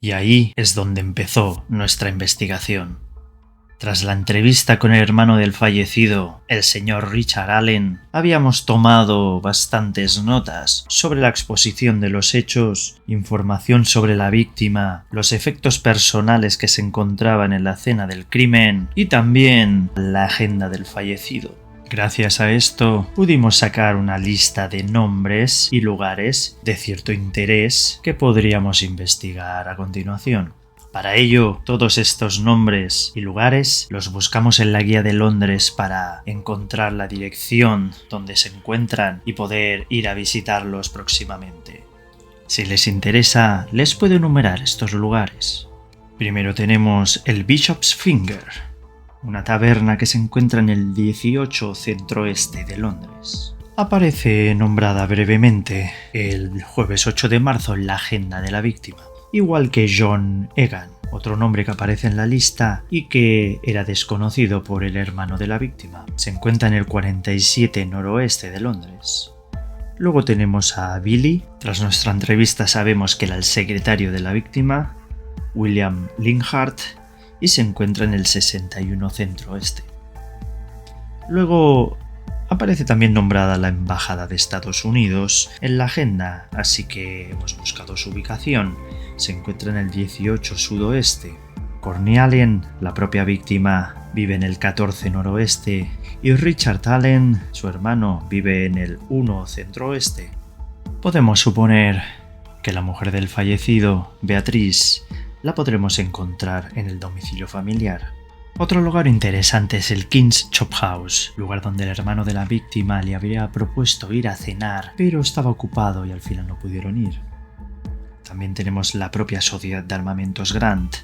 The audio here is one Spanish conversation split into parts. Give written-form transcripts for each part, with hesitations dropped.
Y ahí es donde empezó nuestra investigación. Tras la entrevista con el hermano del fallecido, el señor Richard Allen, habíamos tomado bastantes notas sobre la exposición de los hechos, información sobre la víctima, los efectos personales que se encontraban en la escena del crimen y también la agenda del fallecido. Gracias a esto pudimos sacar una lista de nombres y lugares de cierto interés que podríamos investigar a continuación. Para ello, todos estos nombres y lugares los buscamos en la guía de Londres para encontrar la dirección donde se encuentran y poder ir a visitarlos próximamente. Si les interesa, les puedo enumerar estos lugares. Primero tenemos el Bishop's Finger, una taberna que se encuentra en el 18 centro-oeste de Londres. Aparece nombrada brevemente el jueves 8 de marzo en la agenda de la víctima, igual que John Egan, otro nombre que aparece en la lista y que era desconocido por el hermano de la víctima. Se encuentra en el 47 noroeste de Londres. Luego tenemos a Billy. Tras nuestra entrevista sabemos que era el secretario de la víctima, William Linhart, y se encuentra en el 61 centro-oeste. Luego aparece también nombrada la Embajada de Estados Unidos en la agenda, así que hemos buscado su ubicación. Se encuentra en el 18 sudoeste. Courtney Allen, la propia víctima, vive en el 14 noroeste y Richard Allen, su hermano, vive en el 1 centro-oeste. Podemos suponer que la mujer del fallecido, Beatriz, la podremos encontrar en el domicilio familiar. Otro lugar interesante es el King's Chop House, lugar donde el hermano de la víctima le había propuesto ir a cenar, pero estaba ocupado y al final no pudieron ir. También tenemos la propia Sociedad de Armamentos Grant,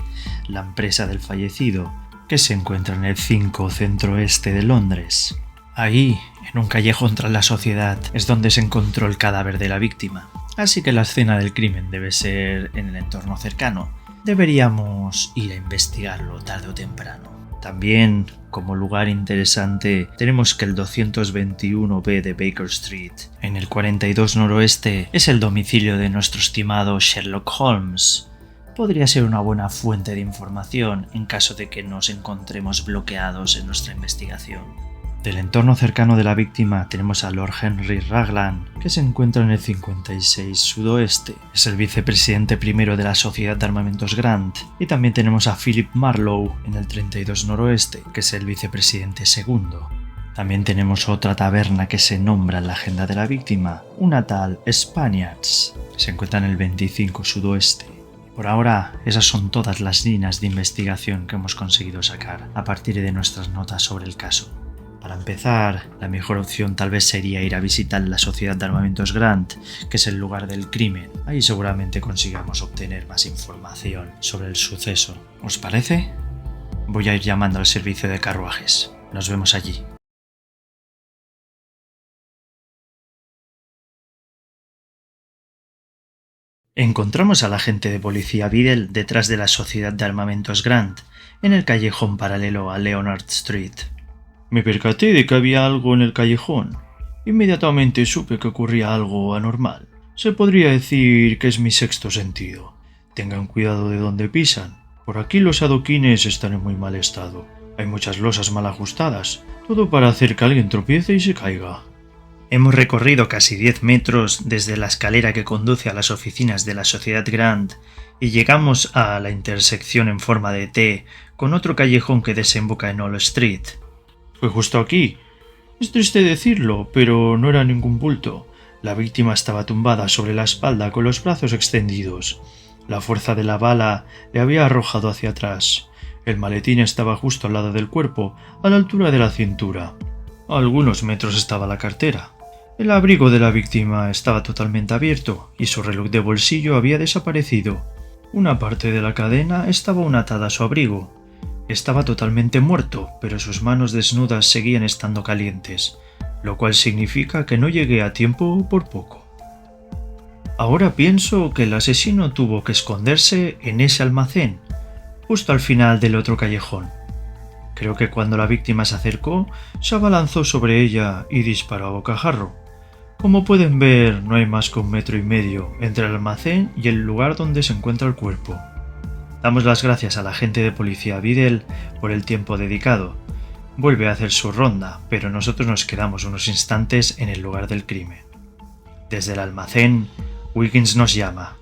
la empresa del fallecido, que se encuentra en el 5 centro-oeste de Londres. Ahí, en un callejón tras la sociedad, es donde se encontró el cadáver de la víctima, así que la escena del crimen debe ser en el entorno cercano. Deberíamos ir a investigarlo tarde o temprano. También, como lugar interesante, tenemos que el 221B de Baker Street, en el 42 noroeste, es el domicilio de nuestro estimado Sherlock Holmes. Podría ser una buena fuente de información en caso de que nos encontremos bloqueados en nuestra investigación. Del entorno cercano de la víctima tenemos a Lord Henry Raglan, que se encuentra en el 56 sudoeste. Es el vicepresidente primero de la Sociedad de Armamentos Grant. Y también tenemos a Philip Marlowe en el 32 noroeste, que es el vicepresidente segundo. También tenemos otra taberna que se nombra en la agenda de la víctima, una tal Spaniards, que se encuentra en el 25 sudoeste. Por ahora, esas son todas las líneas de investigación que hemos conseguido sacar a partir de nuestras notas sobre el caso. Para empezar, la mejor opción tal vez sería ir a visitar la Sociedad de Armamentos Grant, que es el lugar del crimen. Ahí seguramente consigamos obtener más información sobre el suceso. ¿Os parece? Voy a ir llamando al servicio de carruajes. Nos vemos allí. Encontramos al agente de policía Biddle detrás de la Sociedad de Armamentos Grant, en el callejón paralelo a Leonard Street. Me percaté de que había algo en el callejón. Inmediatamente supe que ocurría algo anormal. Se podría decir que es mi sexto sentido. Tengan cuidado de dónde pisan. Por aquí los adoquines están en muy mal estado. Hay muchas losas mal ajustadas. Todo para hacer que alguien tropiece y se caiga. Hemos recorrido casi 10 metros desde la escalera que conduce a las oficinas de la Sociedad Grant y llegamos a la intersección en forma de T con otro callejón que desemboca en Old Street. Fue justo aquí. Es triste decirlo, pero no era ningún bulto. La víctima estaba tumbada sobre la espalda con los brazos extendidos. La fuerza de la bala le había arrojado hacia atrás. El maletín estaba justo al lado del cuerpo, a la altura de la cintura. A algunos metros estaba la cartera. El abrigo de la víctima estaba totalmente abierto y su reloj de bolsillo había desaparecido. Una parte de la cadena estaba aún atada a su abrigo. Estaba totalmente muerto, pero sus manos desnudas seguían estando calientes, lo cual significa que no llegué a tiempo por poco. Ahora pienso que el asesino tuvo que esconderse en ese almacén, justo al final del otro callejón. Creo que cuando la víctima se acercó, se abalanzó sobre ella y disparó a bocajarro. Como pueden ver, no hay más que 1,5 metros entre el almacén y el lugar donde se encuentra el cuerpo. Damos las gracias al agente de policía Biddle por el tiempo dedicado. Vuelve a hacer su ronda, pero nosotros nos quedamos unos instantes en el lugar del crimen. Desde el almacén, Wiggins nos llama.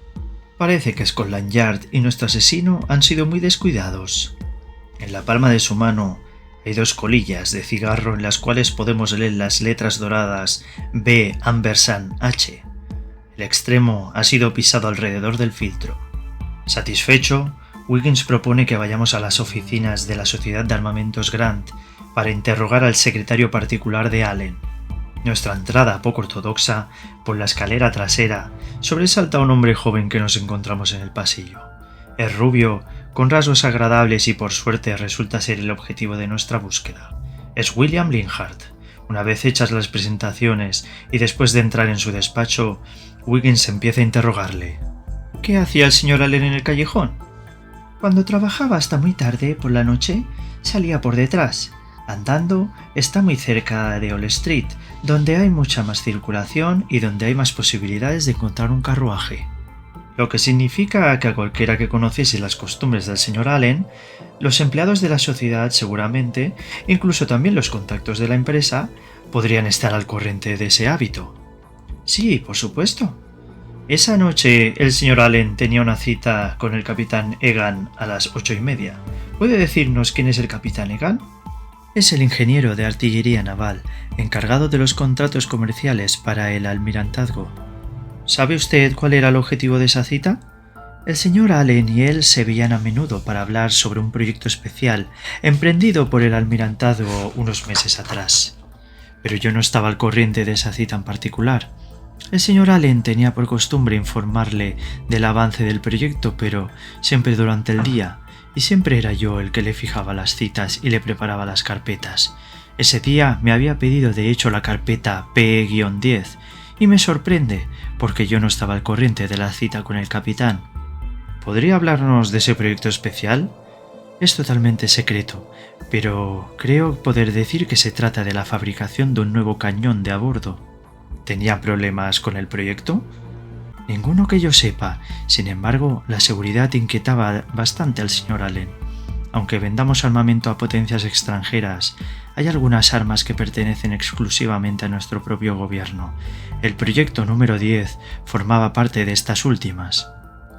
Parece que Scotland Yard y nuestro asesino han sido muy descuidados. En la palma de su mano hay 2 colillas de cigarro en las cuales podemos leer las letras doradas B &H. El extremo ha sido pisado alrededor del filtro. Satisfecho, Wiggins propone que vayamos a las oficinas de la Sociedad de Armamentos Grant para interrogar al secretario particular de Allen. Nuestra entrada, poco ortodoxa, por la escalera trasera, sobresalta a un hombre joven que nos encontramos en el pasillo. Es rubio, con rasgos agradables y por suerte resulta ser el objetivo de nuestra búsqueda. Es William Linhart. Una vez hechas las presentaciones y después de entrar en su despacho, Wiggins empieza a interrogarle. ¿Qué hacía el señor Allen en el callejón? Cuando trabajaba hasta muy tarde por la noche, salía por detrás. Andando, está muy cerca de Old Street, donde hay mucha más circulación y donde hay más posibilidades de encontrar un carruaje. Lo que significa que a cualquiera que conociese las costumbres del señor Allen, los empleados de la sociedad seguramente, incluso también los contactos de la empresa, podrían estar al corriente de ese hábito. Sí, por supuesto. Esa noche el señor Allen tenía una cita con el capitán Egan a las 8:30. ¿Puede decirnos quién es el capitán Egan? Es el ingeniero de artillería naval, encargado de los contratos comerciales para el almirantazgo. ¿Sabe usted cuál era el objetivo de esa cita? El señor Allen y él se veían a menudo para hablar sobre un proyecto especial emprendido por el almirantazgo unos meses atrás. Pero yo no estaba al corriente de esa cita en particular. El señor Allen tenía por costumbre informarle del avance del proyecto, pero siempre durante el día, y siempre era yo el que le fijaba las citas y le preparaba las carpetas. Ese día me había pedido de hecho la carpeta P-10, y me sorprende, porque yo no estaba al corriente de la cita con el capitán. ¿Podría hablarnos de ese proyecto especial? Es totalmente secreto, pero creo poder decir que se trata de la fabricación de un nuevo cañón de a bordo. ¿Tenía problemas con el proyecto? Ninguno que yo sepa. Sin embargo, la seguridad inquietaba bastante al señor Allen. Aunque vendamos armamento a potencias extranjeras, hay algunas armas que pertenecen exclusivamente a nuestro propio gobierno. El proyecto número 10 formaba parte de estas últimas.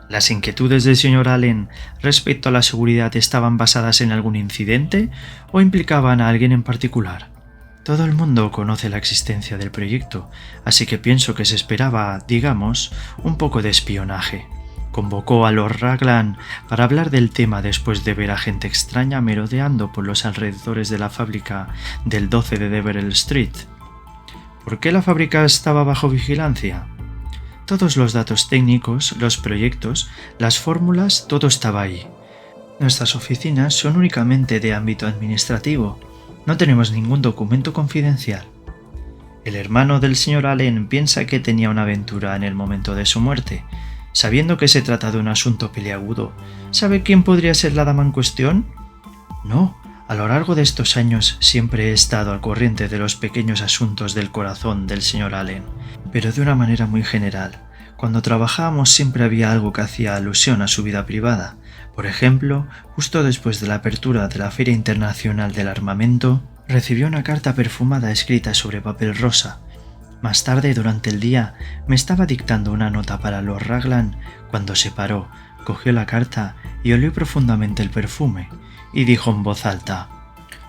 ¿Las inquietudes del señor Allen respecto a la seguridad estaban basadas en algún incidente o implicaban a alguien en particular? Todo el mundo conoce la existencia del proyecto, así que pienso que se esperaba, digamos, un poco de espionaje. Convocó a Lord Raglan para hablar del tema después de ver a gente extraña merodeando por los alrededores de la fábrica del 12 de Deverell Street. ¿Por qué la fábrica estaba bajo vigilancia? Todos los datos técnicos, los proyectos, las fórmulas, todo estaba ahí. Nuestras oficinas son únicamente de ámbito administrativo. No tenemos ningún documento confidencial. El hermano del señor Allen piensa que tenía una aventura en el momento de su muerte. Sabiendo que se trata de un asunto peliagudo, ¿sabe quién podría ser la dama en cuestión? No, a lo largo de estos años siempre he estado al corriente de los pequeños asuntos del corazón del señor Allen, pero de una manera muy general. Cuando trabajábamos siempre había algo que hacía alusión a su vida privada. Por ejemplo, justo después de la apertura de la Feria Internacional del Armamento, recibió una carta perfumada escrita sobre papel rosa. Más tarde, durante el día, me estaba dictando una nota para Lord Raglan cuando se paró, cogió la carta y olió profundamente el perfume, y dijo en voz alta: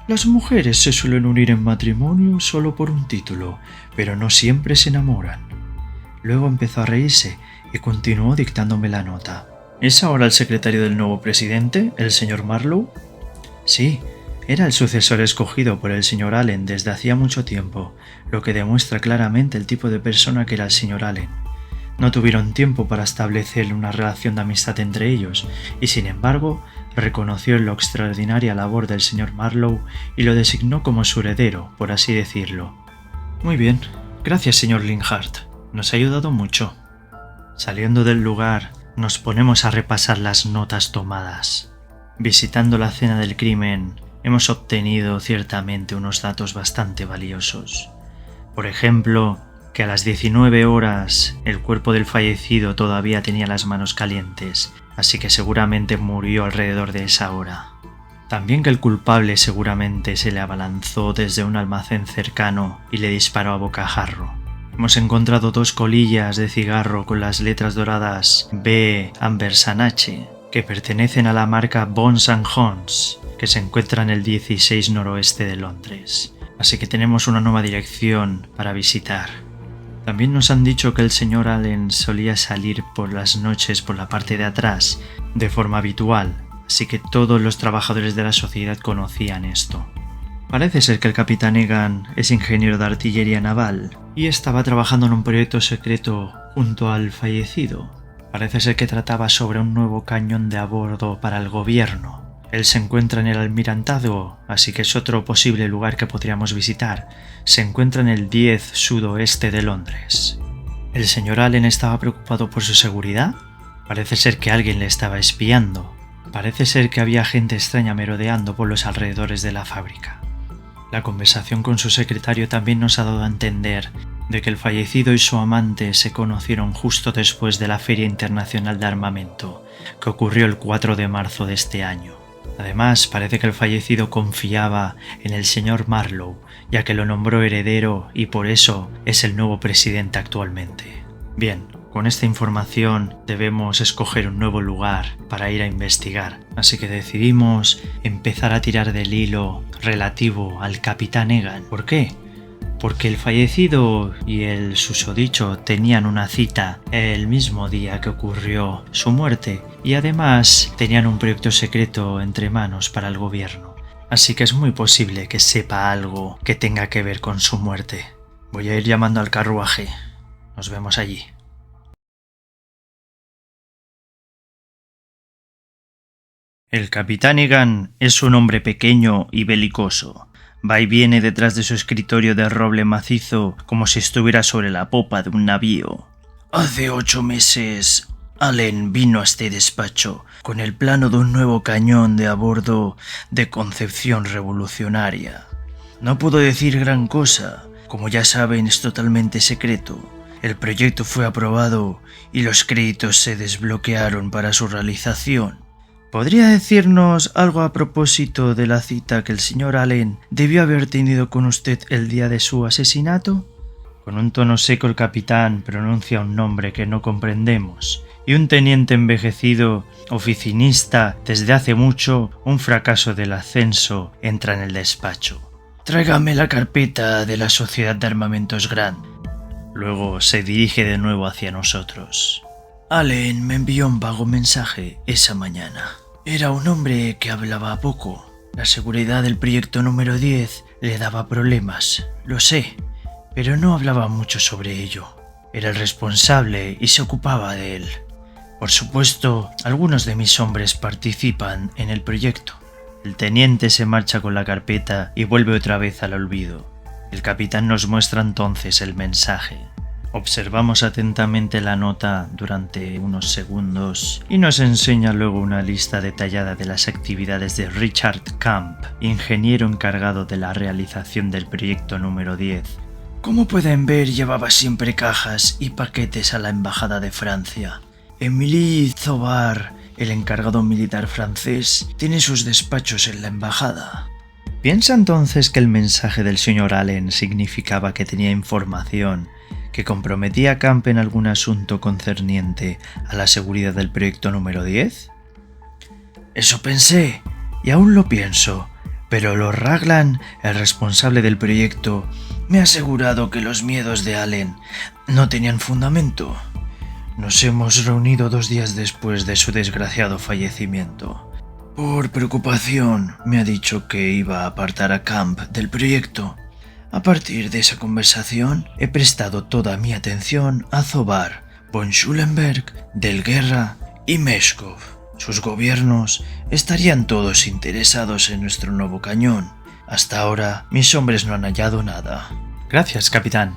«Las mujeres se suelen unir en matrimonio solo por un título, pero no siempre se enamoran». Luego empezó a reírse y continuó dictándome la nota. ¿Es ahora el secretario del nuevo presidente, el señor Marlowe? Sí, era el sucesor escogido por el señor Allen desde hacía mucho tiempo, lo que demuestra claramente el tipo de persona que era el señor Allen. No tuvieron tiempo para establecer una relación de amistad entre ellos, y sin embargo, reconoció la extraordinaria labor del señor Marlowe y lo designó como su heredero, por así decirlo. Muy bien, gracias señor Linhart, nos ha ayudado mucho. Saliendo del lugar, nos ponemos a repasar las notas tomadas. Visitando la escena del crimen, hemos obtenido ciertamente unos datos bastante valiosos. Por ejemplo, que a las 19 horas el cuerpo del fallecido todavía tenía las manos calientes, así que seguramente murió alrededor de esa hora. También que el culpable seguramente se le abalanzó desde un almacén cercano y le disparó a bocajarro. Hemos encontrado 2 colillas de cigarro con las letras doradas B. Ambersanache, que pertenecen a la marca Bones & Hons, que se encuentra en el 16 noroeste de Londres. Así que tenemos una nueva dirección para visitar. También nos han dicho que el señor Allen solía salir por las noches por la parte de atrás de forma habitual, así que todos los trabajadores de la sociedad conocían esto. Parece ser que el capitán Egan es ingeniero de artillería naval y estaba trabajando en un proyecto secreto junto al fallecido. Parece ser que trataba sobre un nuevo cañón de a bordo para el gobierno. Él se encuentra en el Almirantazgo, así que es otro posible lugar que podríamos visitar. Se encuentra en el 10 sudoeste de Londres. ¿El señor Allen estaba preocupado por su seguridad? Parece ser que alguien le estaba espiando. Parece ser que había gente extraña merodeando por los alrededores de la fábrica. La conversación con su secretario también nos ha dado a entender de que el fallecido y su amante se conocieron justo después de la Feria Internacional de Armamento, que ocurrió el 4 de marzo de este año. Además, parece que el fallecido confiaba en el señor Marlowe, ya que lo nombró heredero y por eso es el nuevo presidente actualmente. Bien, con esta información debemos escoger un nuevo lugar para ir a investigar, así que decidimos empezar a tirar del hilo relativo al capitán Egan. ¿Por qué? Porque el fallecido y el susodicho tenían una cita el mismo día que ocurrió su muerte y además tenían un proyecto secreto entre manos para el gobierno. Así que es muy posible que sepa algo que tenga que ver con su muerte. Voy a ir llamando al carruaje. Nos vemos allí. El capitán Egan es un hombre pequeño y belicoso. Va y viene detrás de su escritorio de roble macizo como si estuviera sobre la popa de un navío. Hace 8 meses, Allen vino a este despacho con el plano de un nuevo cañón de a bordo de concepción revolucionaria. No puedo decir gran cosa, como ya saben es totalmente secreto. El proyecto fue aprobado y los créditos se desbloquearon para su realización. ¿Podría decirnos algo a propósito de la cita que el señor Allen debió haber tenido con usted el día de su asesinato? Con un tono seco el capitán pronuncia un nombre que no comprendemos, y un teniente envejecido, oficinista desde hace mucho, un fracaso del ascenso, entra en el despacho. Tráigame la carpeta de la Sociedad de Armamentos Grant. Luego se dirige de nuevo hacia nosotros. Allen me envió un vago mensaje esa mañana. Era un hombre que hablaba poco. La seguridad del proyecto número 10 le daba problemas, lo sé, pero no hablaba mucho sobre ello. Era el responsable y se ocupaba de él. Por supuesto, algunos de mis hombres participan en el proyecto. El teniente se marcha con la carpeta y vuelve otra vez al olvido. El capitán nos muestra entonces el mensaje. Observamos atentamente la nota durante unos segundos y nos enseña luego una lista detallada de las actividades de Richard Camp, ingeniero encargado de la realización del proyecto número 10. Como pueden ver, llevaba siempre cajas y paquetes a la embajada de Francia. Émilie Zobar, el encargado militar francés, tiene sus despachos en la embajada. ¿Piensa entonces que el mensaje del señor Allen significaba que tenía información que comprometía a Camp en algún asunto concerniente a la seguridad del proyecto número 10? Eso pensé, y aún lo pienso, pero Lord Raglan, el responsable del proyecto, me ha asegurado que los miedos de Allen no tenían fundamento. Nos hemos reunido 2 días después de su desgraciado fallecimiento. Por preocupación, me ha dicho que iba a apartar a Camp del proyecto. A partir de esa conversación, he prestado toda mi atención a Zobar, von Schulenberg, Del Guerra y Meshkov. Sus gobiernos estarían todos interesados en nuestro nuevo cañón. Hasta ahora, mis hombres no han hallado nada. Gracias, capitán.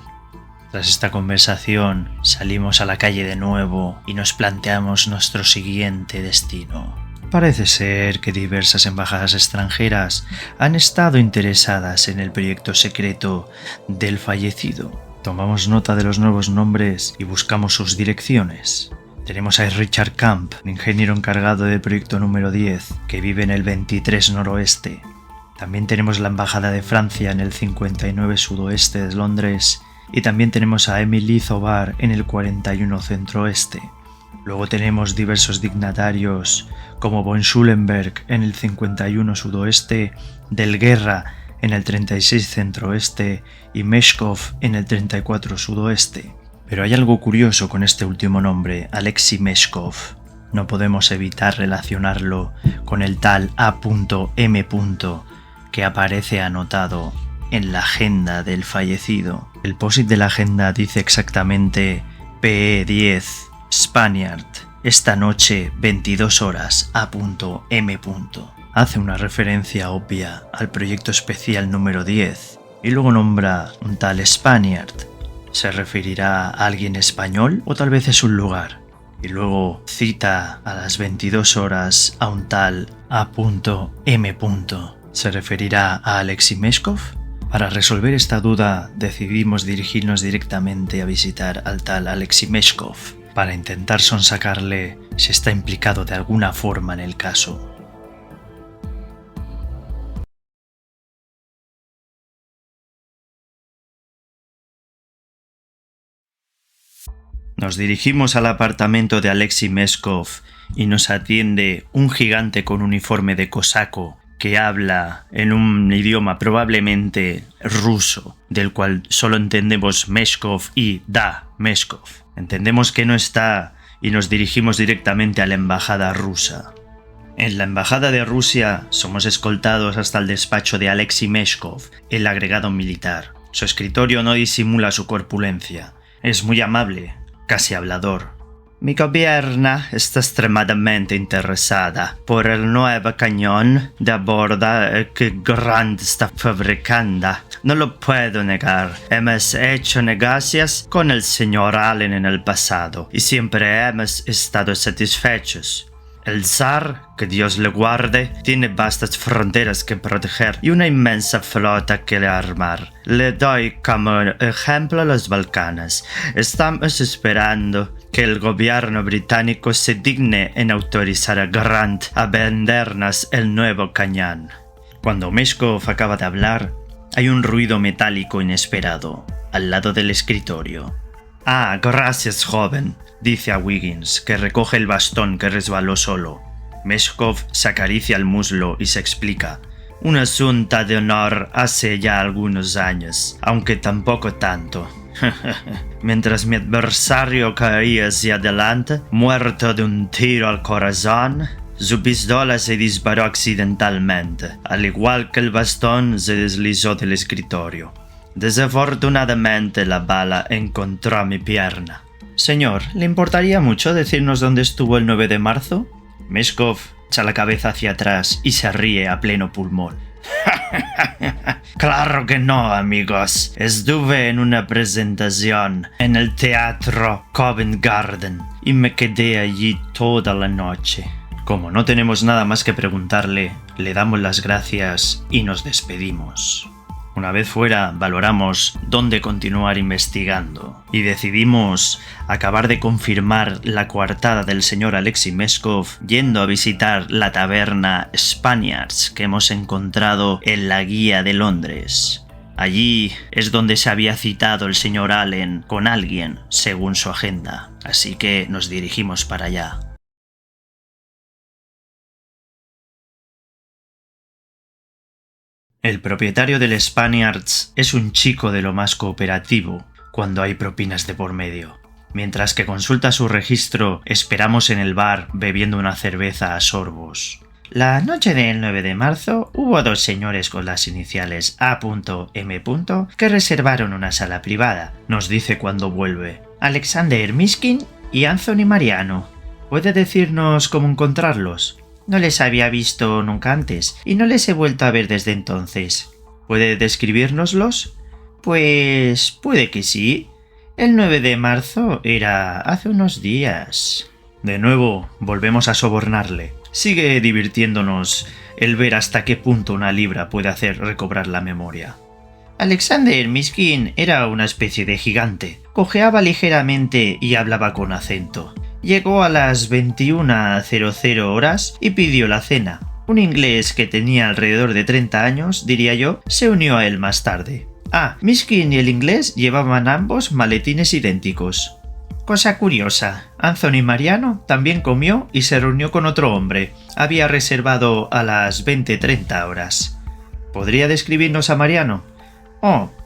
Tras esta conversación, salimos a la calle de nuevo y nos planteamos nuestro siguiente destino. Parece ser que diversas embajadas extranjeras han estado interesadas en el proyecto secreto del fallecido. Tomamos nota de los nuevos nombres y buscamos sus direcciones. Tenemos a Richard Camp, el ingeniero encargado del proyecto número 10, que vive en el 23 noroeste. También tenemos la Embajada de Francia en el 59 sudoeste de Londres. Y también tenemos a Emily Zobar en el 41 centroeste. Luego tenemos diversos dignatarios como von Schulenberg en el 51 sudoeste, Del Guerra en el 36 centroeste y Meshkov en el 34 sudoeste. Pero hay algo curioso con este último nombre, Alexei Meshkov. No podemos evitar relacionarlo con el tal A.M. que aparece anotado en la agenda del fallecido. El POSIT de la agenda dice exactamente PE10 Spaniard, esta noche 22 horas A.M. Hace una referencia obvia al proyecto especial número 10 y luego nombra un tal Spaniard. ¿Se referirá a alguien español o tal vez es un lugar? Y luego cita a las 22 horas a un tal A.M. ¿Se referirá a Alexei Meshkov? Para resolver esta duda decidimos dirigirnos directamente a visitar al tal Alexei Meshkov para intentar sonsacarle si está implicado de alguna forma en el caso. Nos dirigimos al apartamento de Alexei Meshkov y nos atiende un gigante con uniforme de cosaco que habla en un idioma probablemente ruso, del cual solo entendemos Meshkov y Da Meshkov. Entendemos que no está y nos dirigimos directamente a la embajada rusa. En la embajada de Rusia somos escoltados hasta el despacho de Alexei Meshkov, el agregado militar. Su escritorio no disimula su corpulencia. Es muy amable, casi hablador. Mi gobierna está extremadamente interesada por el nuevo cañón de borda que Grant está fabricando. No lo puedo negar. Hemos hecho negocios con el señor Allen en el pasado y siempre hemos estado satisfechos. El zar, que Dios le guarde, tiene vastas fronteras que proteger y una inmensa flota que armar. Le doy como ejemplo los Balcanes. Estamos esperando que el gobierno británico se digne en autorizar a Grant a vendernos el nuevo cañón. Cuando Meshkov acaba de hablar, hay un ruido metálico inesperado al lado del escritorio. «Ah, gracias, joven», dice a Wiggins, que recoge el bastón que resbaló solo. Meshkov se acaricia el muslo y se explica. «Un asunto de honor hace ya algunos años, aunque tampoco tanto». Mientras mi adversario caía hacia adelante, muerto de un tiro al corazón, su pistola se disparó accidentalmente, al igual que el bastón se deslizó del escritorio. Desafortunadamente la bala encontró mi pierna. Señor, ¿le importaría mucho decirnos dónde estuvo el 9 de marzo? Meshkov echa la cabeza hacia atrás y se ríe a pleno pulmón. Claro que no, amigos. Estuve en una presentación en el teatro Covent Garden y me quedé allí toda la noche. Como no tenemos nada más que preguntarle, le damos las gracias y nos despedimos. Una vez fuera, valoramos dónde continuar investigando y decidimos acabar de confirmar la coartada del señor Alexei Meshkov yendo a visitar la taberna Spaniards que hemos encontrado en la guía de Londres. Allí es donde se había citado el señor Allen con alguien, según su agenda, así que nos dirigimos para allá. El propietario del Spaniards es un chico de lo más cooperativo cuando hay propinas de por medio. Mientras que consulta su registro, esperamos en el bar bebiendo una cerveza a sorbos. La noche del 9 de marzo hubo dos señores con las iniciales A.M. que reservaron una sala privada, nos dice cuando vuelve. Alexander Miskin y Anthony Mariano. ¿Puede decirnos cómo encontrarlos? No les había visto nunca antes y no les he vuelto a ver desde entonces. ¿Puede describírnoslos? Pues puede que sí. El 9 de marzo era hace unos días. De nuevo, volvemos a sobornarle. Sigue divirtiéndonos el ver hasta qué punto una libra puede hacer recobrar la memoria. Alexander Miskin era una especie de gigante. Cojeaba ligeramente y hablaba con acento. Llegó a las 21:00 horas y pidió la cena. Un inglés que tenía alrededor de 30 años, diría yo, se unió a él más tarde. Miskin y el inglés llevaban ambos maletines idénticos. Cosa curiosa, Anthony Mariano también comió y se reunió con otro hombre. Había reservado a las 20:30 horas. ¿Podría describirnos a Mariano?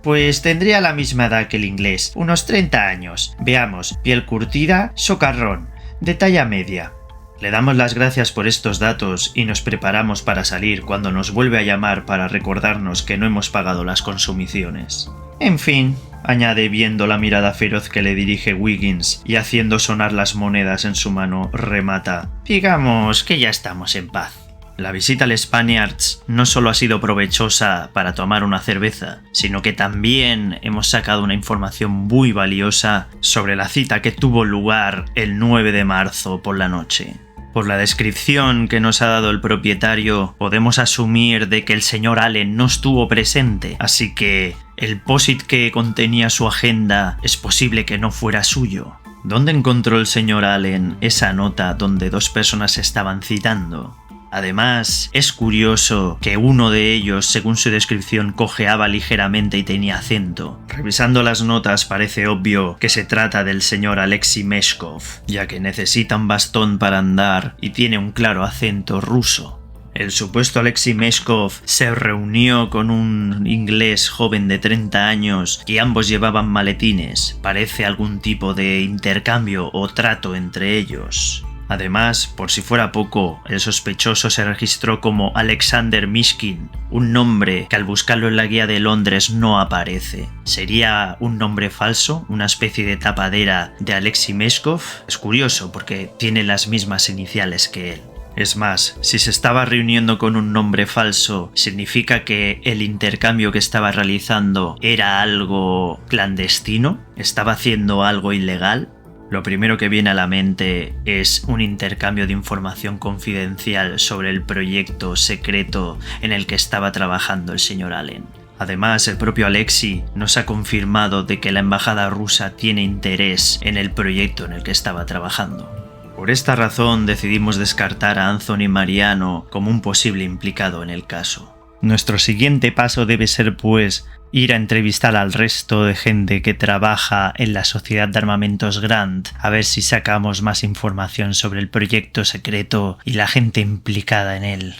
Pues tendría la misma edad que el inglés, unos 30 años. Veamos, piel curtida, socarrón, de talla media. Le damos las gracias por estos datos y nos preparamos para salir cuando nos vuelve a llamar para recordarnos que no hemos pagado las consumiciones. En fin, añade viendo la mirada feroz que le dirige Wiggins y haciendo sonar las monedas en su mano, remata. Digamos que ya estamos en paz. La visita al Spaniards no solo ha sido provechosa para tomar una cerveza, sino que también hemos sacado una información muy valiosa sobre la cita que tuvo lugar el 9 de marzo por la noche. Por la descripción que nos ha dado el propietario, podemos asumir de que el señor Allen no estuvo presente, así que el POSIT que contenía su agenda es posible que no fuera suyo. ¿Dónde encontró el señor Allen esa nota donde dos personas se estaban citando? Además, es curioso que uno de ellos, según su descripción, cojeaba ligeramente y tenía acento. Revisando las notas parece obvio que se trata del señor Alexei Meshkov, ya que necesita un bastón para andar y tiene un claro acento ruso. El supuesto Alexei Meshkov se reunió con un inglés joven de 30 años y ambos llevaban maletines. Parece algún tipo de intercambio o trato entre ellos. Además, por si fuera poco, el sospechoso se registró como Alexander Miskin, un nombre que al buscarlo en la guía de Londres no aparece. ¿Sería un nombre falso? ¿Una especie de tapadera de Alexei Meshkov? Es curioso porque tiene las mismas iniciales que él. Es más, si se estaba reuniendo con un nombre falso, ¿significa que el intercambio que estaba realizando era algo clandestino? ¿Estaba haciendo algo ilegal? Lo primero que viene a la mente es un intercambio de información confidencial sobre el proyecto secreto en el que estaba trabajando el señor Allen. Además, el propio Alexei nos ha confirmado de que la embajada rusa tiene interés en el proyecto en el que estaba trabajando. Por esta razón decidimos descartar a Anthony Mariano como un posible implicado en el caso. Nuestro siguiente paso debe ser, pues, ir a entrevistar al resto de gente que trabaja en la Sociedad de Armamentos Grant, a ver si sacamos más información sobre el proyecto secreto y la gente implicada en él.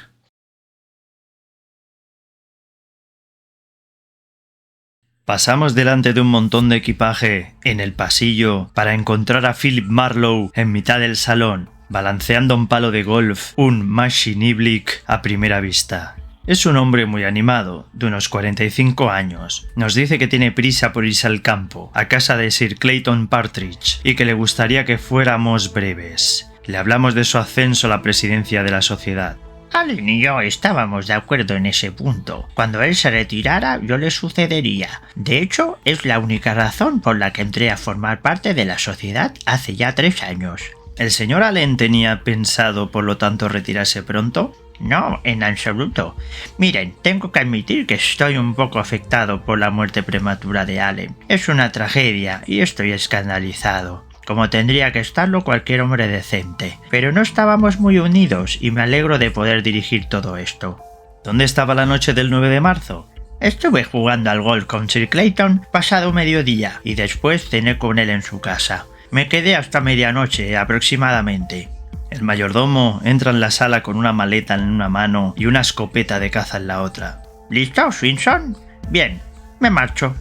Pasamos delante de un montón de equipaje en el pasillo para encontrar a Philip Marlowe en mitad del salón, balanceando un palo de golf, un Machiniblik a primera vista. Es un hombre muy animado, de unos 45 años. Nos dice que tiene prisa por irse al campo, a casa de Sir Clayton Partridge, y que le gustaría que fuéramos breves. Le hablamos de su ascenso a la presidencia de la sociedad. Allen y yo estábamos de acuerdo en ese punto. Cuando él se retirara, yo le sucedería. De hecho, es la única razón por la que entré a formar parte de la sociedad hace ya 3 años. ¿El señor Allen tenía pensado, por lo tanto, retirarse pronto? No, en absoluto. Miren, tengo que admitir que estoy un poco afectado por la muerte prematura de Allen. Es una tragedia y estoy escandalizado, como tendría que estarlo cualquier hombre decente. Pero no estábamos muy unidos y me alegro de poder dirigir todo esto. ¿Dónde estaba la noche del 9 de marzo? Estuve jugando al golf con Sir Clayton pasado mediodía y después cené con él en su casa. Me quedé hasta medianoche aproximadamente. El mayordomo entra en la sala con una maleta en una mano y una escopeta de caza en la otra. ¿Listo, Swinson? Bien, me marcho.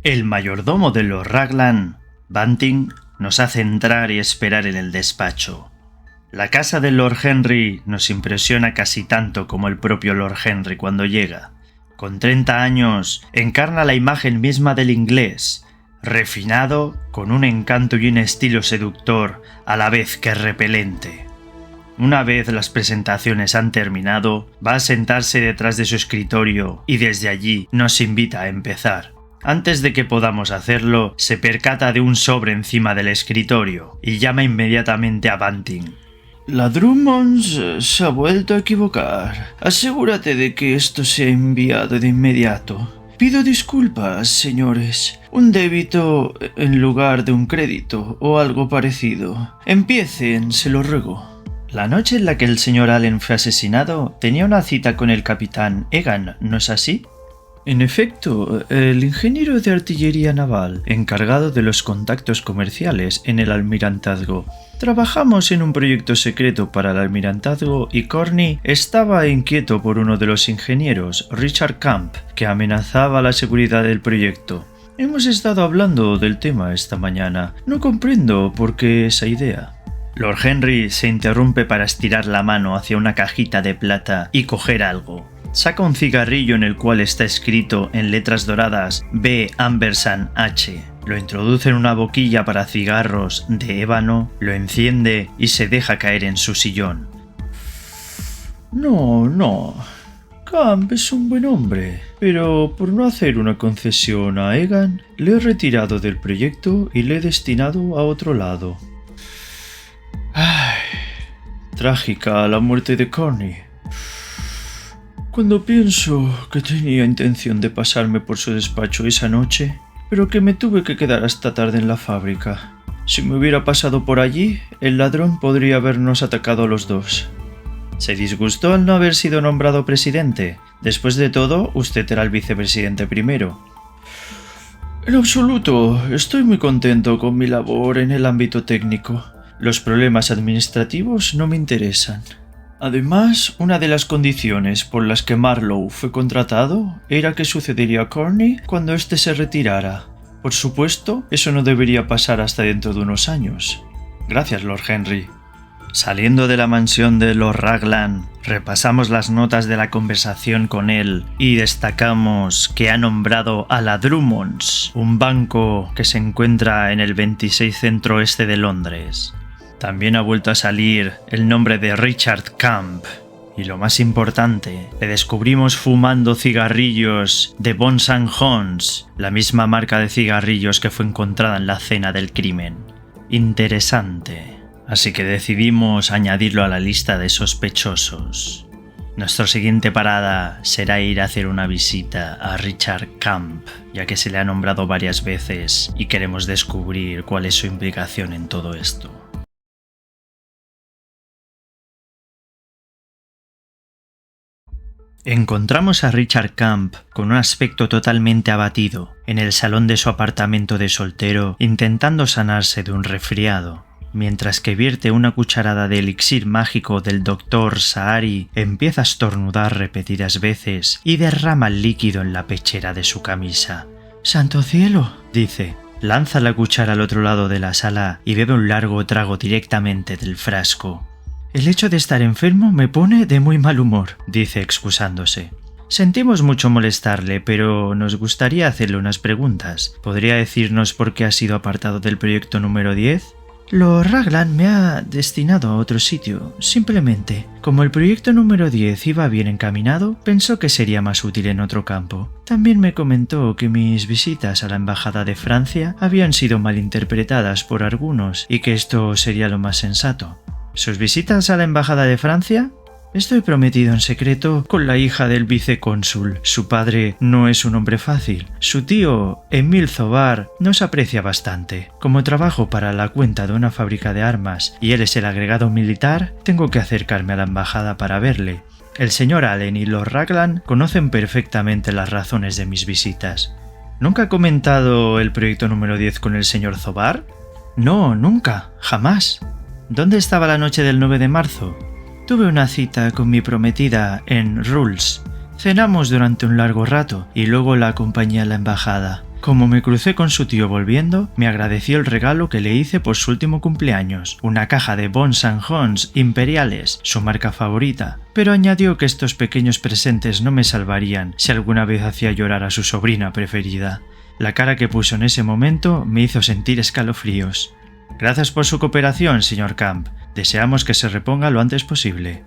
El mayordomo de los Raglan, Bunting, nos hace entrar y esperar en el despacho. La casa de Lord Henry nos impresiona casi tanto como el propio Lord Henry cuando llega. Con 30 años, encarna la imagen misma del inglés, refinado, con un encanto y un estilo seductor, a la vez que repelente. Una vez las presentaciones han terminado, va a sentarse detrás de su escritorio y desde allí nos invita a empezar. Antes de que podamos hacerlo, se percata de un sobre encima del escritorio y llama inmediatamente a Bunting. La Drummonds se ha vuelto a equivocar. Asegúrate de que esto sea enviado de inmediato. Pido disculpas, señores. Un débito en lugar de un crédito o algo parecido. Empiecen, se lo ruego. La noche en la que el señor Allen fue asesinado tenía una cita con el capitán Egan, ¿no es así? En efecto, el ingeniero de artillería naval, encargado de los contactos comerciales en el almirantazgo. Trabajamos en un proyecto secreto para el almirantazgo y Corney estaba inquieto por uno de los ingenieros, Richard Camp, que amenazaba la seguridad del proyecto. Hemos estado hablando del tema esta mañana. No comprendo por qué esa idea. Lord Henry se interrumpe para estirar la mano hacia una cajita de plata y coger algo. Saca un cigarrillo en el cual está escrito en letras doradas B. H. Lo introduce en una boquilla para cigarros de ébano, lo enciende y se deja caer en su sillón. No. Camp es un buen hombre, pero por no hacer una concesión a Egan, le he retirado del proyecto y le he destinado a otro lado. Trágica la muerte de Corney. Cuando pienso que tenía intención de pasarme por su despacho esa noche, pero que me tuve que quedar hasta tarde en la fábrica. Si me hubiera pasado por allí, el ladrón podría habernos atacado a los dos. ¿Se disgustó al no haber sido nombrado presidente? Después de todo, usted era el vicepresidente primero. En absoluto, estoy muy contento con mi labor en el ámbito técnico. Los problemas administrativos no me interesan. Además, una de las condiciones por las que Marlowe fue contratado era que sucedería a Corney cuando éste se retirara. Por supuesto, eso no debería pasar hasta dentro de unos años. Gracias, Lord Henry. Saliendo de la mansión de Lord Raglan, repasamos las notas de la conversación con él y destacamos que ha nombrado a la Drummonds, un banco que se encuentra en el 26 centro-oeste de Londres. También ha vuelto a salir el nombre de Richard Camp. Y lo más importante, le descubrimos fumando cigarrillos de Bons & Hons, la misma marca de cigarrillos que fue encontrada en la escena del crimen. Interesante. Así que decidimos añadirlo a la lista de sospechosos. Nuestra siguiente parada será ir a hacer una visita a Richard Camp, ya que se le ha nombrado varias veces y queremos descubrir cuál es su implicación en todo esto. Encontramos a Richard Camp con un aspecto totalmente abatido en el salón de su apartamento de soltero, intentando sanarse de un resfriado. Mientras que vierte una cucharada de elixir mágico del Dr. Sahari, empieza a estornudar repetidas veces y derrama el líquido en la pechera de su camisa. «¡Santo cielo!», dice. Lanza la cuchara al otro lado de la sala y bebe un largo trago directamente del frasco. «El hecho de estar enfermo me pone de muy mal humor», dice excusándose. «Sentimos mucho molestarle, pero nos gustaría hacerle unas preguntas. ¿Podría decirnos por qué ha sido apartado del proyecto número 10? Lord Raglan me ha destinado a otro sitio, simplemente. Como el proyecto número 10 iba bien encaminado, pensó que sería más útil en otro campo. También me comentó que mis visitas a la Embajada de Francia habían sido malinterpretadas por algunos y que esto sería lo más sensato». ¿Sus visitas a la Embajada de Francia? Estoy prometido en secreto con la hija del vicecónsul. Su padre no es un hombre fácil. Su tío, Emile Zobar, nos aprecia bastante. Como trabajo para la cuenta de una fábrica de armas y él es el agregado militar, tengo que acercarme a la embajada para verle. El señor Allen y Lord Raglan conocen perfectamente las razones de mis visitas. ¿Nunca ha comentado el proyecto número 10 con el señor Zobar? No, nunca, jamás. ¿Dónde estaba la noche del 9 de marzo? Tuve una cita con mi prometida en Rules. Cenamos durante un largo rato y luego la acompañé a la embajada. Como me crucé con su tío volviendo, me agradeció el regalo que le hice por su último cumpleaños, una caja de Bons & Hons imperiales, su marca favorita, pero añadió que estos pequeños presentes no me salvarían si alguna vez hacía llorar a su sobrina preferida. La cara que puso en ese momento me hizo sentir escalofríos. Gracias por su cooperación, señor Camp. Deseamos que se reponga lo antes posible.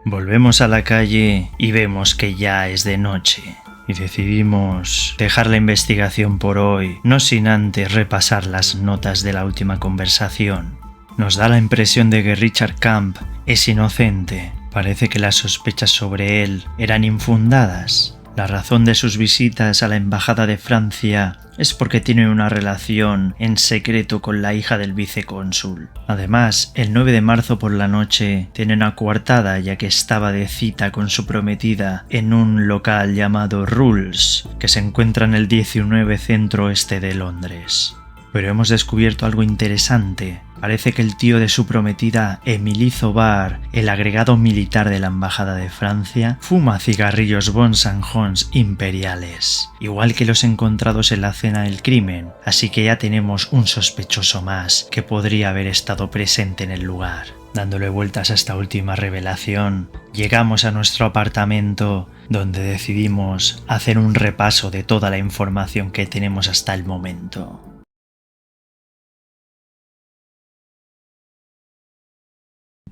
Volvemos a la calle y vemos que ya es de noche. Y decidimos dejar la investigación por hoy, no sin antes repasar las notas de la última conversación. Nos da la impresión de que Richard Camp es inocente. Parece que las sospechas sobre él eran infundadas. La razón de sus visitas a la Embajada de Francia es porque tiene una relación en secreto con la hija del vicecónsul. Además, el 9 de marzo por la noche tiene una coartada ya que estaba de cita con su prometida en un local llamado Rules, que se encuentra en el 19 centro-oeste de Londres. Pero hemos descubierto algo interesante. Parece que el tío de su prometida, Émilie Zobar, el agregado militar de la Embajada de Francia, fuma cigarrillos Bon Sanjons imperiales, igual que los encontrados en la escena del crimen, así que ya tenemos un sospechoso más que podría haber estado presente en el lugar. Dándole vueltas a esta última revelación, llegamos a nuestro apartamento, donde decidimos hacer un repaso de toda la información que tenemos hasta el momento.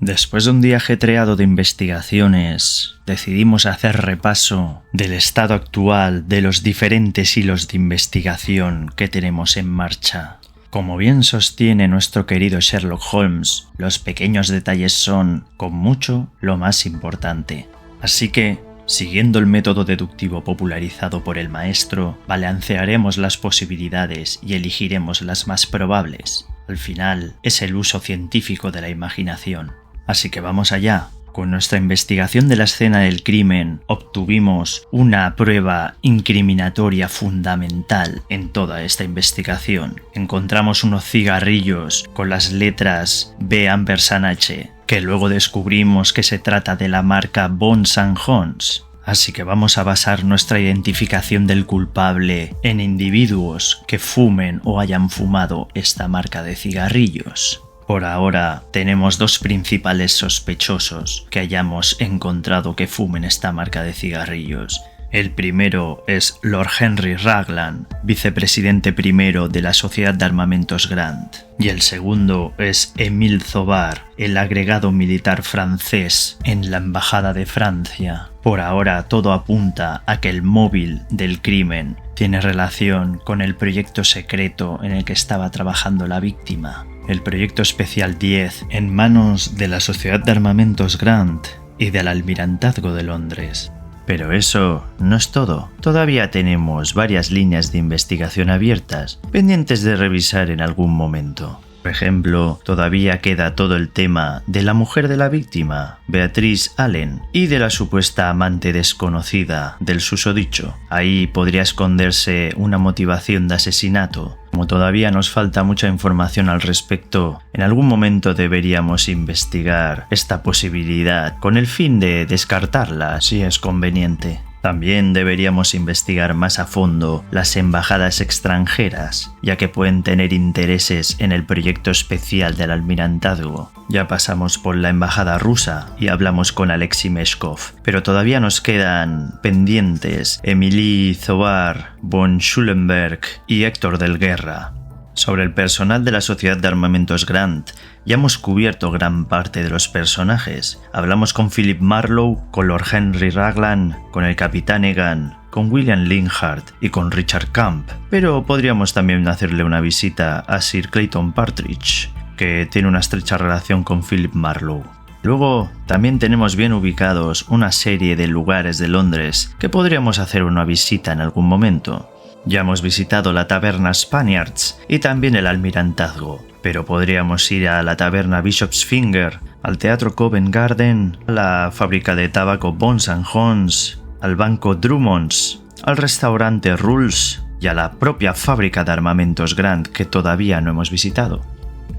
Después de un día ajetreado de investigaciones, decidimos hacer repaso del estado actual de los diferentes hilos de investigación que tenemos en marcha. Como bien sostiene nuestro querido Sherlock Holmes, los pequeños detalles son, con mucho, lo más importante. Así que, siguiendo el método deductivo popularizado por el maestro, balancearemos las posibilidades y elegiremos las más probables. Al final, es el uso científico de la imaginación. Así que vamos allá. Con nuestra investigación de la escena del crimen, obtuvimos una prueba incriminatoria fundamental en toda esta investigación. Encontramos unos cigarrillos con las letras B&H, que luego descubrimos que se trata de la marca Bon Sanjons. Así que vamos a basar nuestra identificación del culpable en individuos que fumen o hayan fumado esta marca de cigarrillos. Por ahora tenemos dos principales sospechosos que hayamos encontrado que fumen esta marca de cigarrillos. El primero es Lord Henry Raglan, vicepresidente primero de la Sociedad de Armamentos Grant. Y el segundo es Émilie Zobar, el agregado militar francés en la Embajada de Francia. Por ahora todo apunta a que el móvil del crimen tiene relación con el proyecto secreto en el que estaba trabajando la víctima. El proyecto especial 10 en manos de la Sociedad de Armamentos Grant y del Almirantazgo de Londres. Pero eso no es todo. Todavía tenemos varias líneas de investigación abiertas, pendientes de revisar en algún momento. Por ejemplo, todavía queda todo el tema de la mujer de la víctima, Beatrice Allen, y de la supuesta amante desconocida del susodicho. Ahí podría esconderse una motivación de asesinato. Como todavía nos falta mucha información al respecto, en algún momento deberíamos investigar esta posibilidad con el fin de descartarla si es conveniente. También deberíamos investigar más a fondo las embajadas extranjeras, ya que pueden tener intereses en el proyecto especial del Almirantazgo. Ya pasamos por la embajada rusa y hablamos con Alexei Meshkov, pero todavía nos quedan pendientes Émilie Zobar, von Schulenberg y Héctor del Guerra. Sobre el personal de la Sociedad de Armamentos Grant, ya hemos cubierto gran parte de los personajes. Hablamos con Philip Marlowe, con Lord Henry Raglan, con el Capitán Egan, con William Linhart y con Richard Camp, pero podríamos también hacerle una visita a Sir Clayton Partridge, que tiene una estrecha relación con Philip Marlowe. Luego, también tenemos bien ubicados una serie de lugares de Londres que podríamos hacer una visita en algún momento. Ya hemos visitado la taberna Spaniards y también el Almirantazgo, pero podríamos ir a la taberna Bishop's Finger, al teatro Covent Garden, a la fábrica de tabaco Bon Sanjons, al banco Drummond's, al restaurante Rules y a la propia fábrica de armamentos Grant que todavía no hemos visitado.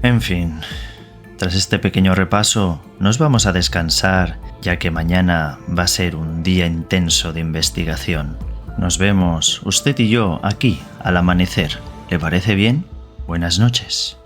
En fin, tras este pequeño repaso, nos vamos a descansar, ya que mañana va a ser un día intenso de investigación. Nos vemos, usted y yo, aquí, al amanecer. ¿Le parece bien? Buenas noches.